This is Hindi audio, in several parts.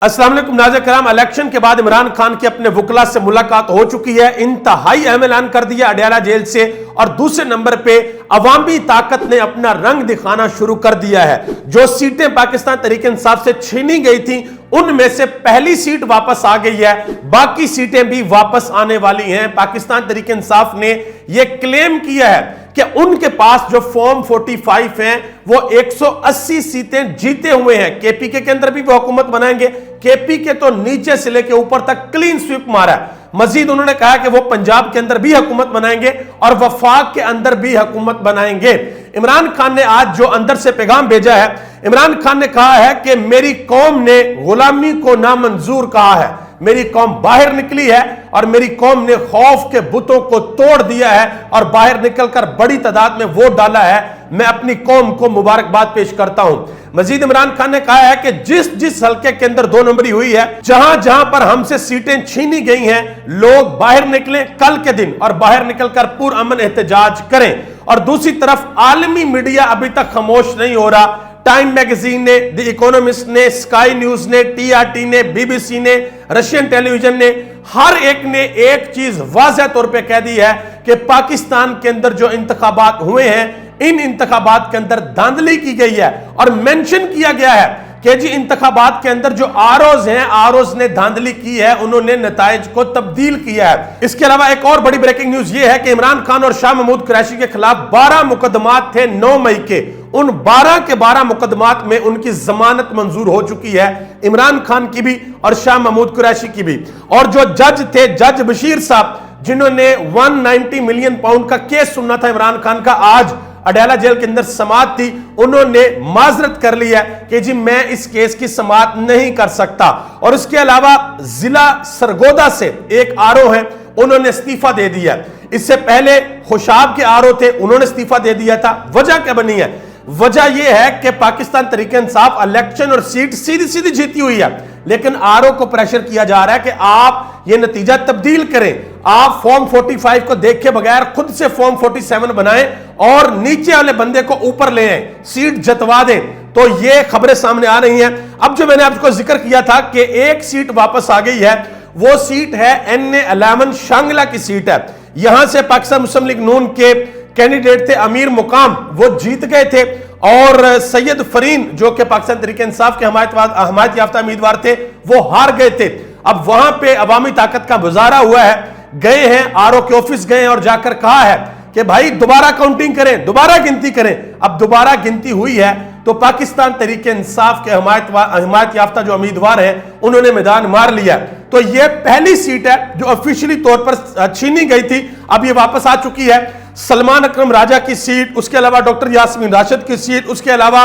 अस्सलाम वालेकुम नाज़रीन कराम। इलेक्शन के बाद इमरान खान की अपने वकला से मुलाकात हो चुकी है। इंतहाई अहम ऐलान कर दिया अडयाला जेल से। और दूसरे नंबर पे अवामी ताकत ने अपना रंग दिखाना शुरू कर दिया है। जो सीटें पाकिस्तान तहरीक इंसाफ से छीनी गई थी उनमें से पहली सीट वापस आ गई है, बाकी सीटें भी वापस आने वाली हैं। पाकिस्तान तहरीक इंसाफ ने यह क्लेम किया है कि उनके पास जो फॉर्म 45 हैं वो 180 सीटें जीते हुए हैं। केपीके के अंदर भी वो हुकूमत बनाएंगे। केपीके तो नीचे से लेकर ऊपर तक क्लीन स्वीप मारा है। मजीद उन्होंने कहा कि वो पंजाब के अंदर भी हुकूमत बनाएंगे और वफाक के अंदर भी हुकूमत बनाएंगे। इमरान खान ने आज जो अंदर से पैगाम भेजा है, इमरान खान ने कहा है कि मेरी कौम ने गुलामी को नामंजूर कहा है, मेरी कौम बाहर निकली है और मेरी कौम ने खौफ के बुतों को तोड़ दिया है और बाहर निकलकर बड़ी तादाद में वोट डाला है। मैं अपनी कौम को मुबारकबाद पेश करता हूं। मजीद इमरान खान ने कहा है कि जिस जिस हल्के के अंदर 2 नंबरी हुई है, जहां जहां पर हमसे सीटें छीनी गई हैं, लोग बाहर निकलें कल के दिन और बाहर निकलकर पुरअमन एहतजाज करें। और दूसरी तरफ आलमी मीडिया अभी तक खामोश नहीं हो रहा। टाइम मैगजीन ने, द इकोनॉमिस्ट ने, स्काई न्यूज ने, टीआरटी ने, बीबीसी ने, रशियन टेलीविजन ने, हर एक ने एक चीज वाज़ेह तौर पे कह दी है कि पाकिस्तान के अंदर जो इंतखाबात हुए हैं, इन इंतखाबात के अंदर धांधली की गई है। और मेंशन किया गया है कि जी इंतखाबात के अंदर जो आरओज हैं, आरओज ने धांधली की है, उन्होंने नताइज को तब्दील किया है। इसके अलावा एक और बड़ी ब्रेकिंग न्यूज ये है कि इमरान खान और शाह महमूद कुरैशी के खिलाफ 12 मुकदमात थे 9 मई के। उन 12 के 12 मुकदमात में उनकी जमानत मंजूर हो चुकी है, इमरान खान की भी और शाह महमूद कुरैशी की भी। और जो जज थे, जज बशीर साहब, जिन्होंने 190 मिलियन पाउंड का केस सुनना था इमरान खान का, आज अडयाला जेल के अंदर समाअत थी, उन्होंने माजरत कर लिया कि जी मैं इस केस की समाअत नहीं कर सकता। और उसके अलावा जिला सरगोदा से एक आरओ है, उन्होंने इस्तीफा दे दिया। इससे पहले खुशाब के आरओ थे, उन्होंने इस्तीफा दे दिया था। वजह क्या बनी है? वजह यह है कि पाकिस्तान तहरीक इंसाफ इलेक्शन और सीट सीधी सीधी जीती हुई है, लेकिन आरओ को प्रेशर किया जा रहा है कि आप ये नतीजा तब्दील करें, आप फॉर्म 45 को देखे बगैर खुद से फॉर्म 47 बनाएं और नीचे वाले बंदे को ऊपर ले आए, सीट जतवा दें। तो ये खबरें सामने आ रही हैं। अब जो मैंने आपको जिक्र किया था कि एक सीट वापस आ गई है, वो सीट है NA11 शांगला की सीट है। यहां से पाकिस्तान मुस्लिम लीग नून के कैंडिडेट थे अमीर मुकाम, वो जीत गए थे। और सैयद फरीन जो कि पाकिस्तान तहरीक इंसाफ के हमायत याफ्ता उम्मीदवार थे, वो हार गए थे। अब वहां पे अवामी ताकत का मुजाहरा हुआ है, गए हैं आरओ के ऑफिस गए और जाकर कहा है कि भाई दोबारा काउंटिंग करें, दोबारा गिनती करें। अब दोबारा गिनती हुई है तो पाकिस्तान तहरीक इंसाफ के हमायत याफ्ता जो उम्मीदवार हैं, उन्होंने मैदान मार लिया। तो यह पहली सीट है जो ऑफिशियली तौर पर छीनी गई थी, अब ये वापस आ चुकी है। सलमान अकरम राजा की सीट, उसके अलावा डॉक्टर यास्मीन राशिद की सीट, उसके अलावा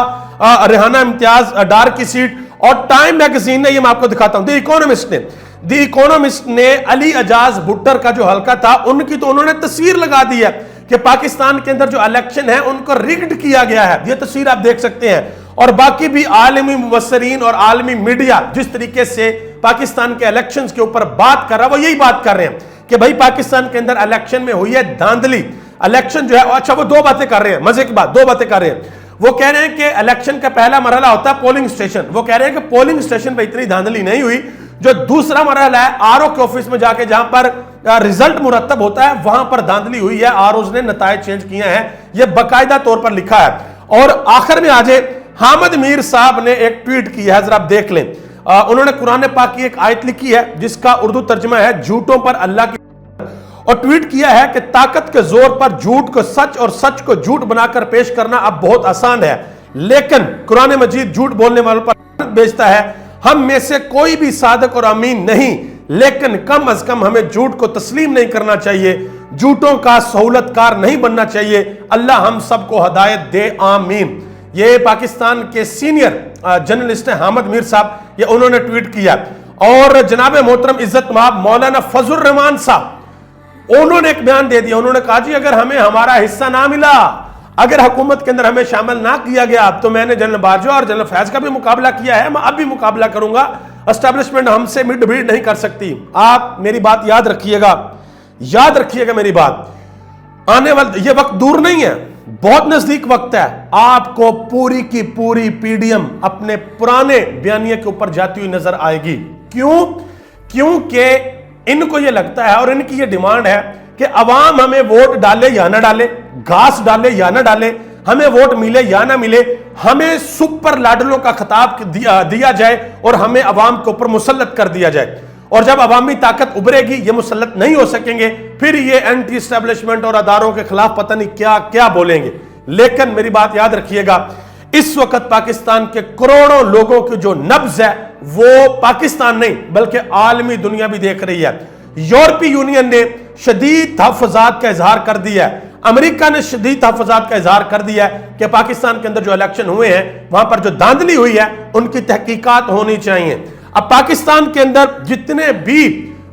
रेहाना इम्तियाज डार की सीट। और टाइम मैगजीन ने, ये मैं आपको दिखाता हूं, द इकोनॉमिस्ट ने अली एजाज भुट्टर का जो हल्का था, उनकी तो उन्होंने तस्वीर लगा दी है कि पाकिस्तान के अंदर जो इलेक्शन है उनको रिग्ड किया गया है। ये तस्वीर आप देख सकते हैं। और बाकी भी आलमी मुबस्सरीन और आलमी मीडिया जिस तरीके से पाकिस्तान के इलेक्शंस के ऊपर बात कर रहा है, वो यही बात कर रहे हैं कि भाई पाकिस्तान के अंदर इलेक्शन में हुई है धांधली। इलेक्शन जो है, अच्छा वो 2 बातें कर रहे हैं, मजे की बात 2 बातें कर रहे हैं। वो कह रहे हैं कि इलेक्शन का पहला मरहला होता है पोलिंग स्टेशन, वो कह रहे हैं कि पोलिंग स्टेशन पे इतनी धांधली नहीं हुई। जो दूसरा मरहला है आरओ के ऑफिस में जाके, जहां पर रिजल्ट मुरतब होता है, वहां पर धांधली हुई है, आरओज ने नतायज चेंज किए हैं, यह बाकायदा तौर पर लिखा है। और आखिर में आज हामिद मीर साहब ने एक ट्वीट किया है, जरा आप देख लें। उन्होंने कुरान पाक की एक आयत लिखी है जिसका उर्दू तर्जुमा है झूठों पर अल्लाह की, और ट्वीट किया है कि ताकत के जोर पर झूठ को सच और सच को झूठ बनाकर पेश करना अब बहुत आसान है, लेकिन कुरान मजीद झूठ बोलने वालों पर भेजता है। हम में से कोई भी सादक और अमीन नहीं, लेकिन कम अज कम हमें झूठ को तस्लीम नहीं करना चाहिए, झूठों का सहूलतकार नहीं बनना चाहिए। अल्लाह हम सबको हदायत दे, आमीन। ये पाकिस्तान के सीनियर जर्नलिस्ट हैं हामिद मीर साहब, ये उन्होंने ट्वीट किया। और जनाब मोहतरम इज्जत महाब मौलाना फजल रहमान साहब, उन्होंने एक बयान दे दिया। उन्होंने कहा जी अगर हमें हमारा हिस्सा ना मिला, अगर हुकूमत के अंदर हमें शामिल ना किया गया, तो मैंने जनरल बाजवा और जनरल फैज का भी मुकाबला किया है, मैं अब भी मुकाबला करूंगा। एस्टैब्लिशमेंट हमसे मिड भीड़ नहीं कर सकती। आप मेरी बात याद रखिएगा, याद रखिएगा मेरी बात। आने वाला ये वक्त दूर नहीं है, बहुत नजदीक वक्त है, आपको पूरी की पूरी पीडीएम अपने पुराने बयानिए के ऊपर जाती हुई नजर आएगी। क्यों? क्योंकि इनको यह लगता है और इनकी यह डिमांड है कि अवाम हमें वोट डाले या ना डाले, घास डाले या ना डाले, हमें वोट मिले या ना मिले, हमें सुपर लाडलों का खिताब दिया जाए और हमें अवाम के ऊपर मुसल्लत कर दिया जाए। और जब अवामी ताकत उभरेगी, ये मुसल्लत नहीं हो सकेंगे, फिर ये एंटी एस्टेब्लिशमेंट और अदारों के खिलाफ पता नहीं क्या क्या बोलेंगे। लेकिन मेरी बात याद रखिएगा, इस वक्त पाकिस्तान के करोड़ों लोगों की जो नब्ज है वो पाकिस्तान नहीं बल्कि आलमी दुनिया भी देख रही है। यूरोपीय यूनियन ने शदीद तहफ़्फ़ुज़ात का इजहार कर दिया है, अमेरिका ने शदीद तहफ़्फ़ुज़ात का इजहार कर दिया है कि पाकिस्तान के अंदर जो इलेक्शन हुए हैं वहां पर जो धांधली हुई है उनकी तहकीकात होनी चाहिए। अब पाकिस्तान के अंदर जितने भी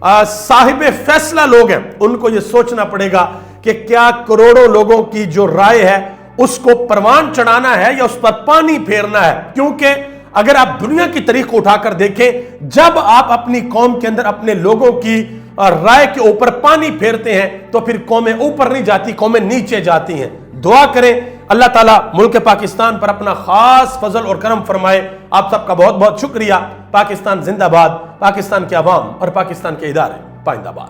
साहिब फैसला लोग हैं उनको यह सोचना पड़ेगा कि क्या करोड़ों लोगों की जो राय है उसको परवान चढ़ाना है या उस पर पानी फेरना है। क्योंकि अगर आप दुनिया की तारीख को उठाकर देखें, जब आप अपनी कौम के अंदर अपने लोगों की राय के ऊपर पानी फेरते हैं तो फिर कौमें ऊपर नहीं जाती, कौमें नीचे जाती हैं। दुआ करें अल्लाह ताला मुल्क पाकिस्तान पर अपना खास फजल और करम फरमाए। आप सबका बहुत बहुत शुक्रिया। पाकिस्तान जिंदाबाद, पाकिस्तान के अवाम और पाकिस्तान के इदारे पाइंदाबाद।